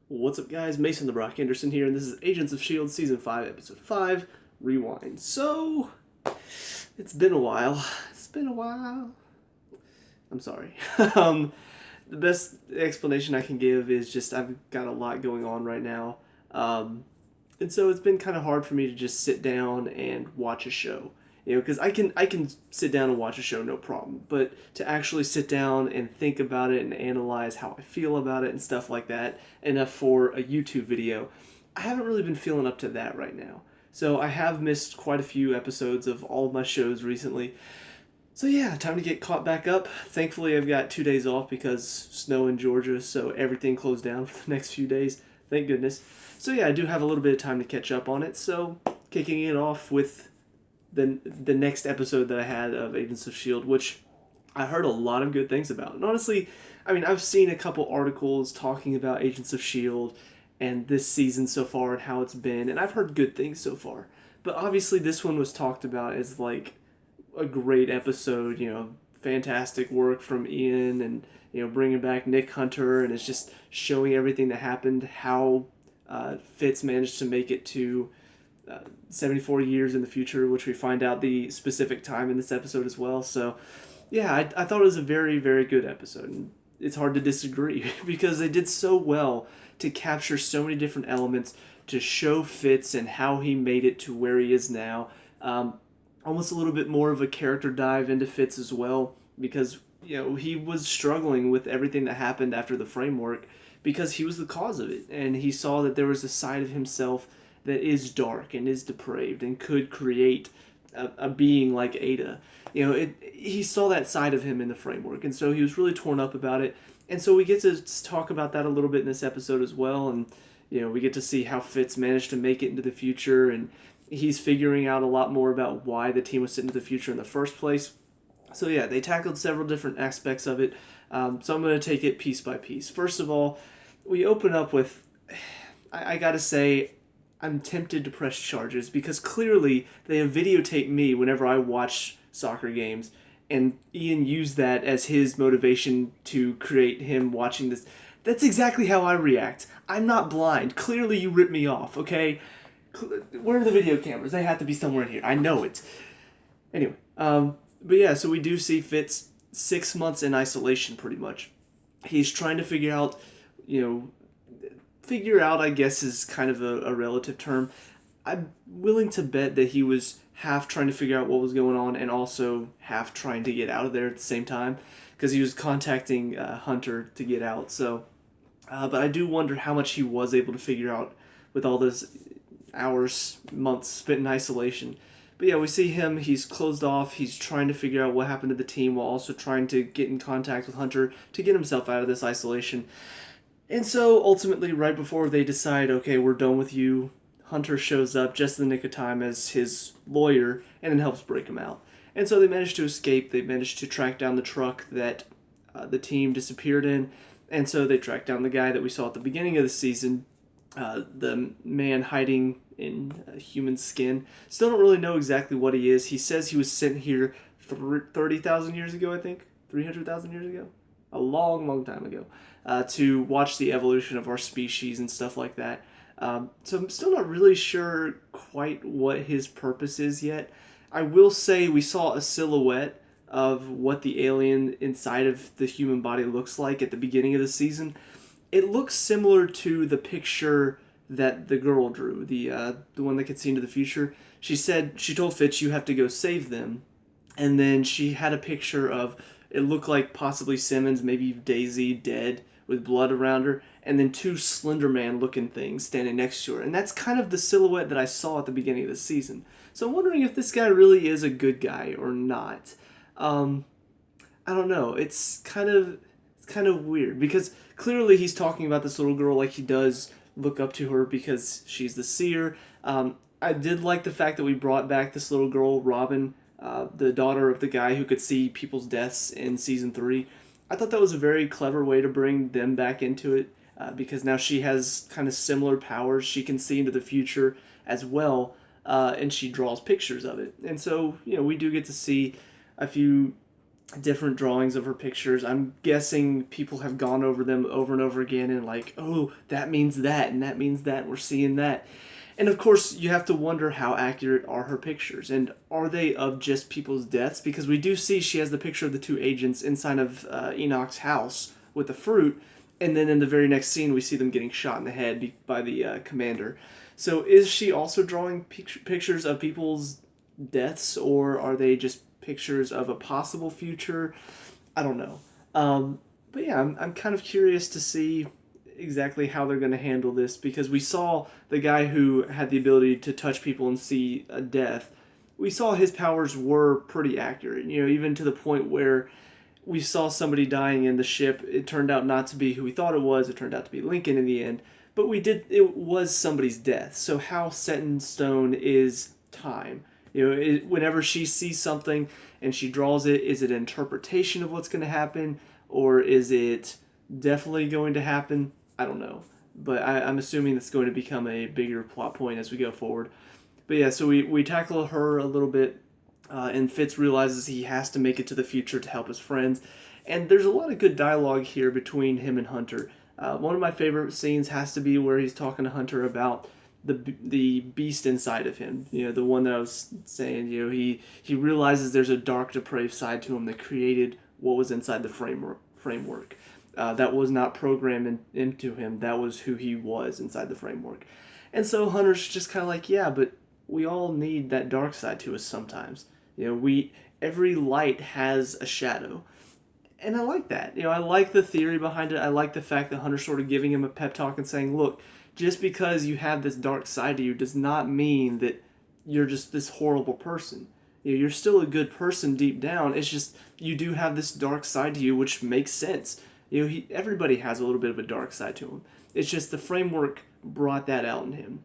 What's up, guys? Mason the Brock Henderson here, and this is Agents of S.H.I.E.L.D. Season 5, Episode 5, Rewind. So, it's been a while. I'm sorry. The best explanation I can give is just I've got a lot going on right now. And so it's been kind of hard for me to just sit down and watch a show. Because I can sit down and watch a show, no problem. But to actually sit down and think about it and analyze how I feel about it and stuff like that, enough for a YouTube video, I haven't really been feeling up to that right now. So I have missed quite a few episodes of all of my shows recently. So yeah, time to get caught back up. Thankfully, I've got 2 days off because snow in Georgia, so everything closed down for the next few days. Thank goodness. So yeah, I do have a little bit of time to catch up on it. So kicking it off with the next episode that I had of Agents of S.H.I.E.L.D., which I heard a lot of good things about. And honestly, I mean, I've seen a couple articles talking about Agents of S.H.I.E.L.D. and this season so far and how it's been, and I've heard good things so far. But obviously, this one was talked about as like a great episode, fantastic work from Ian and, bringing back Nick Hunter, and it's just showing everything that happened, how Fitz managed to make it to 74 years in the future, which we find out the specific time in this episode as well. So, yeah, I thought it was a very, very good episode. And it's hard to disagree because they did so well to capture so many different elements to show Fitz and how he made it to where he is now. Almost a little bit more of a character dive into Fitz as well because, he was struggling with everything that happened after the framework because he was the cause of it. And he saw that there was a side of himself that is dark and is depraved and could create a being like Ada. He saw that side of him in the framework, and so he was really torn up about it. And so we get to talk about that a little bit in this episode as well, and we get to see how Fitz managed to make it into the future, and he's figuring out a lot more about why the team was sent into the future in the first place. So yeah, they tackled several different aspects of it. So I'm going to take it piece by piece. First of all, we open up with, I gotta say, I'm tempted to press charges because clearly they have videotaped me whenever I watch soccer games, and Ian used that as his motivation to create him watching this. That's exactly how I react. I'm not blind. Clearly you ripped me off, okay? Where are the video cameras? They have to be somewhere in here. I know it. Anyway, but yeah, so we do see Fitz 6 months in isolation pretty much. He's trying to figure out, I guess, is kind of a relative term. I'm willing to bet that he was half trying to figure out what was going on and also half trying to get out of there at the same time because he was contacting Hunter to get out. So, but I do wonder how much he was able to figure out with all those hours, months spent in isolation. But yeah, we see him, he's closed off, he's trying to figure out what happened to the team while also trying to get in contact with Hunter to get himself out of this isolation. And so, ultimately, right before they decide, okay, we're done with you, Hunter shows up just in the nick of time as his lawyer and then helps break him out. And so they manage to escape. They manage to track down the truck that the team disappeared in. And so they track down the guy that we saw at the beginning of the season, the man hiding in human skin. Still don't really know exactly what he is. He says he was sent here 30,000 years ago, I think. 300,000 years ago? A long, long time ago. To watch the evolution of our species and stuff like that. So I'm still not really sure quite what his purpose is yet. I will say we saw a silhouette of what the alien inside of the human body looks like at the beginning of the season. It looks similar to the picture that the girl drew, the one that could see into the future. She told Fitz, you have to go save them. And then she had a picture of, it looked like possibly Simmons, maybe Daisy, dead, with blood around her, and then two Slender Man-looking things standing next to her. And that's kind of the silhouette that I saw at the beginning of the season. So I'm wondering if this guy really is a good guy or not. I don't know. It's kind of weird, because clearly he's talking about this little girl like he does look up to her because she's the seer. I did like the fact that we brought back this little girl, Robin, the daughter of the guy who could see people's deaths in Season 3. I thought that was a very clever way to bring them back into it, because now she has kind of similar powers. She can see into the future as well, and she draws pictures of it. And so, we do get to see a few different drawings of her pictures. I'm guessing people have gone over them over and over again and like, oh, that means that and that means that. We're seeing that. And of course, you have to wonder how accurate are her pictures and are they of just people's deaths? Because we do see she has the picture of the two agents inside of Enoch's house with the fruit. And then in the very next scene, we see them getting shot in the head by the commander. So is she also drawing pictures of people's deaths, or are they just pictures of a possible future? I don't know. But yeah, I'm kind of curious to see exactly how they're going to handle this because we saw the guy who had the ability to touch people and see a death. We saw his powers were pretty accurate, even to the point where we saw somebody dying in the ship. It turned out not to be who we thought it was. It turned out to be Lincoln in the end. But it was somebody's death. So how set in stone is time? Whenever she sees something and she draws it, is it an interpretation of what's going to happen? Or is it definitely going to happen? I don't know. But I'm assuming it's going to become a bigger plot point as we go forward. But yeah, so we tackle her a little bit, and Fitz realizes he has to make it to the future to help his friends. And there's a lot of good dialogue here between him and Hunter. One of my favorite scenes has to be where he's talking to Hunter about the beast inside of him. The one that I was saying. He realizes there's a dark, depraved side to him that created what was inside the framework. That was not programmed into him. That was who he was inside the framework. And so Hunter's just kind of like, yeah, but we all need that dark side to us sometimes. Every light has a shadow. And I like that. I like the theory behind it. I like the fact that Hunter's sort of giving him a pep talk and saying, look, just because you have this dark side to you does not mean that you're just this horrible person. You're still a good person deep down. It's just you do have this dark side to you, which makes sense. Everybody has a little bit of a dark side to him. It's just the framework brought that out in him.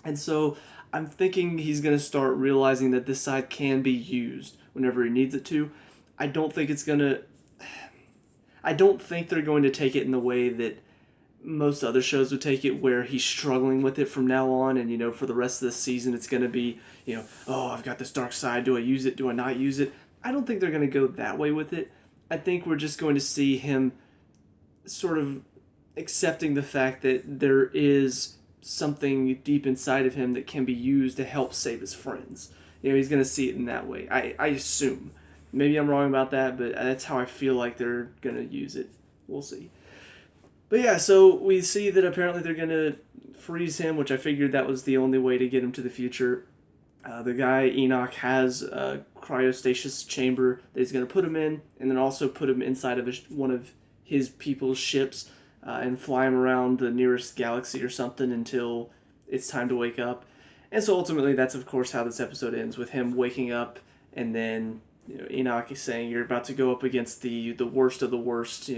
And so I'm thinking he's going to start realizing that this side can be used whenever he needs it to. I don't think they're going to take it in the way that most other shows would take it, where he's struggling with it from now on, and for the rest of the season it's going to be, oh, I've got this dark side, do I use it, do I not use it? I don't think they're going to go that way with it. I think we're just going to see him sort of accepting the fact that there is something deep inside of him that can be used to help save his friends. He's going to see it in that way. I assume. Maybe I'm wrong about that, but that's how I feel like they're going to use it. We'll see. But yeah, so we see that apparently they're going to freeze him, which I figured that was the only way to get him to the future. The guy, Enoch, has a cryostasis chamber that he's going to put him in, and then also put him inside of one of his people's ships and fly him around the nearest galaxy or something until it's time to wake up. And so ultimately, that's of course how this episode ends, with him waking up, and then Enoch is saying, you're about to go up against the worst of the worst,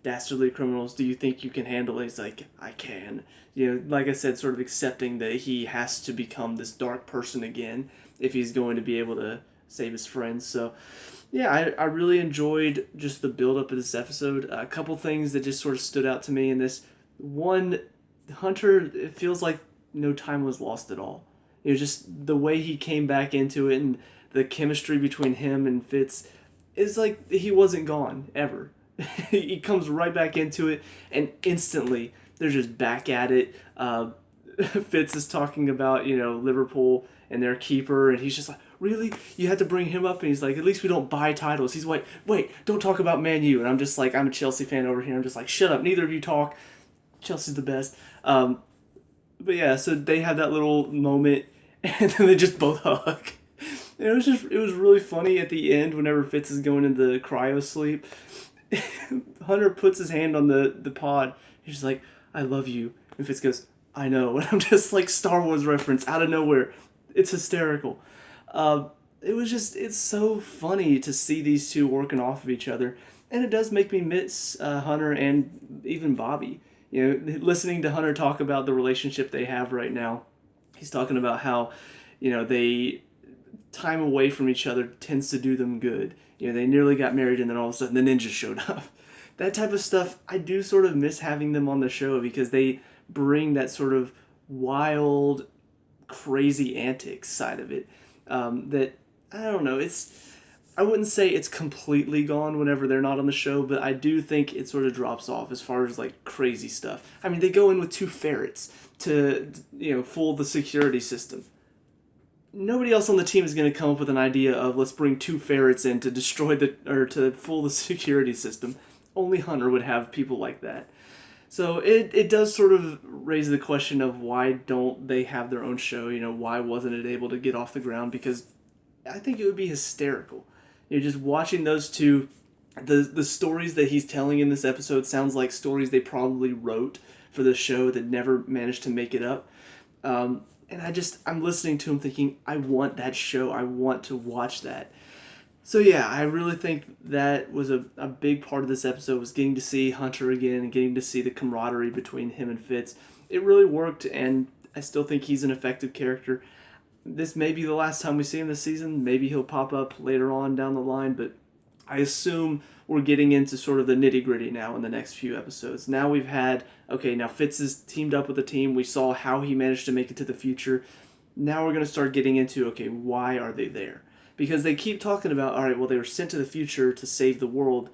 dastardly criminals. Do you think you can handle it? He's like, I can. Like I said, sort of accepting that he has to become this dark person again if he's going to be able to save his friends. So yeah, I really enjoyed just the build-up of this episode. A couple things that just sort of stood out to me in this. One, Hunter, it feels like no time was lost at all. Just the way he came back into it, and the chemistry between him and Fitz is like he wasn't gone, ever. He comes right back into it, and instantly they're just back at it. Fitz is talking about, Liverpool and their keeper, and he's just like, really? You had to bring him up? And he's like, at least we don't buy titles. He's like, wait, don't talk about Man U. And I'm just like, I'm a Chelsea fan over here. I'm just like, shut up, neither of you talk. Chelsea's the best. But yeah, so they had that little moment, and then they just both hug. And it was really funny at the end whenever Fitz is going into cryo sleep. Hunter puts his hand on the pod. He's just like, I love you. And Fitz goes, I know. And I'm just like, Star Wars reference out of nowhere. It's hysterical. It's so funny to see these two working off of each other. And it does make me miss Hunter and even Bobby. Listening to Hunter talk about the relationship they have right now. He's talking about how, they time away from each other tends to do them good. They nearly got married, and then all of a sudden the ninjas showed up. That type of stuff, I do sort of miss having them on the show, because they bring that sort of wild, crazy antics side of it. That, I don't know, I wouldn't say it's completely gone whenever they're not on the show, but I do think it sort of drops off as far as like crazy stuff. I mean, they go in with two ferrets to, fool the security system. Nobody else on the team is going to come up with an idea of let's bring two ferrets in to destroy to fool the security system. Only Hunter would have people like that. So it does sort of raise the question of why don't they have their own show? Why wasn't it able to get off the ground? Because I think it would be hysterical. Just watching those two, the stories that he's telling in this episode sounds like stories they probably wrote for the show that never managed to make it up. And I'm listening to him thinking, I want that show. I want to watch that. So yeah, I really think that was a big part of this episode, was getting to see Hunter again and getting to see the camaraderie between him and Fitz. It really worked, and I still think he's an effective character. This may be the last time we see him this season. Maybe he'll pop up later on down the line, but I assume we're getting into sort of the nitty-gritty now in the next few episodes. Now we've had, now Fitz is teamed up with the team. We saw how he managed to make it to the future. Now we're going to start getting into, why are they there? Because they keep talking about, all right, well, they were sent to the future to save the world.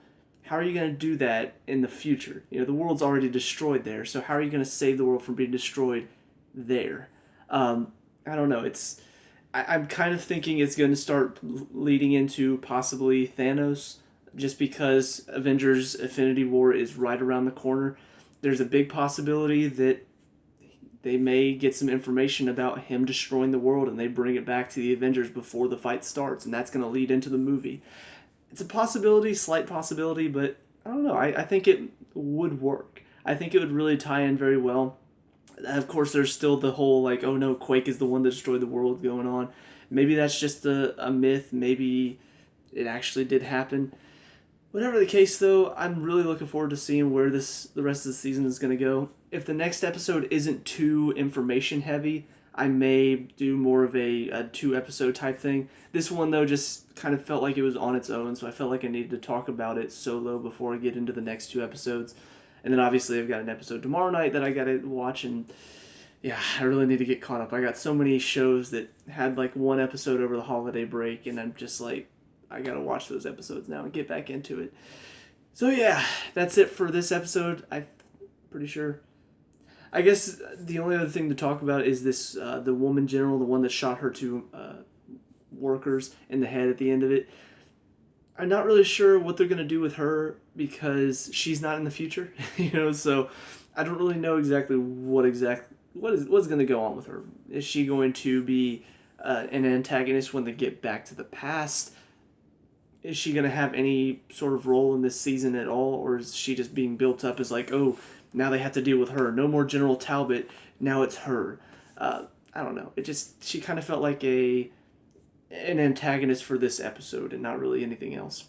How are you going to do that in the future? The world's already destroyed there, so how are you going to save the world from being destroyed there? I don't know. I'm kind of thinking it's going to start leading into possibly Thanos, just because Avengers Infinity War is right around the corner. There's a big possibility that they may get some information about him destroying the world and they bring it back to the Avengers before the fight starts, and that's going to lead into the movie. It's a possibility, slight possibility, but I don't know. I think it would work. I think it would really tie in very well. Of course, there's still the whole, oh no, Quake is the one that destroyed the world going on. Maybe that's just a myth. Maybe it actually did happen. Whatever the case, though, I'm really looking forward to seeing where the rest of the season is going to go. If the next episode isn't too information heavy, I may do more of a 2-episode type thing. This one, though, just kind of felt like it was on its own, so I felt like I needed to talk about it solo before I get into the next 2 episodes. And then obviously I've got an episode tomorrow night that I got to watch, and yeah, I really need to get caught up. I got so many shows that had 1 episode over the holiday break, and I'm just I got to watch those episodes now and get back into it. So yeah, that's it for this episode. I'm pretty sure. I guess the only other thing to talk about is this, the woman general, the one that shot her 2 workers in the head at the end of it. I'm not really sure what they're going to do with her because she's not in the future, so I don't really know exactly what's going to go on with her. Is she going to be an antagonist when they get back to the past? Is she going to have any sort of role in this season at all, or is she just being built up as now they have to deal with her. No more General Talbot, now it's her. I don't know. She kind of felt like an antagonist for this episode and not really anything else.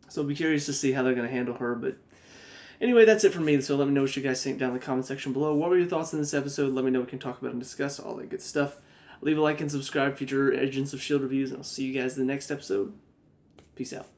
So I'll be curious to see how they're going to handle her. But anyway, that's it for me. So let me know what you guys think down in the comment section below. What were your thoughts on this episode? Let me know. We can talk about and discuss all that good stuff. Leave a like and subscribe for future Agents of S.H.I.E.L.D. reviews, and I'll see you guys in the next episode. Peace out.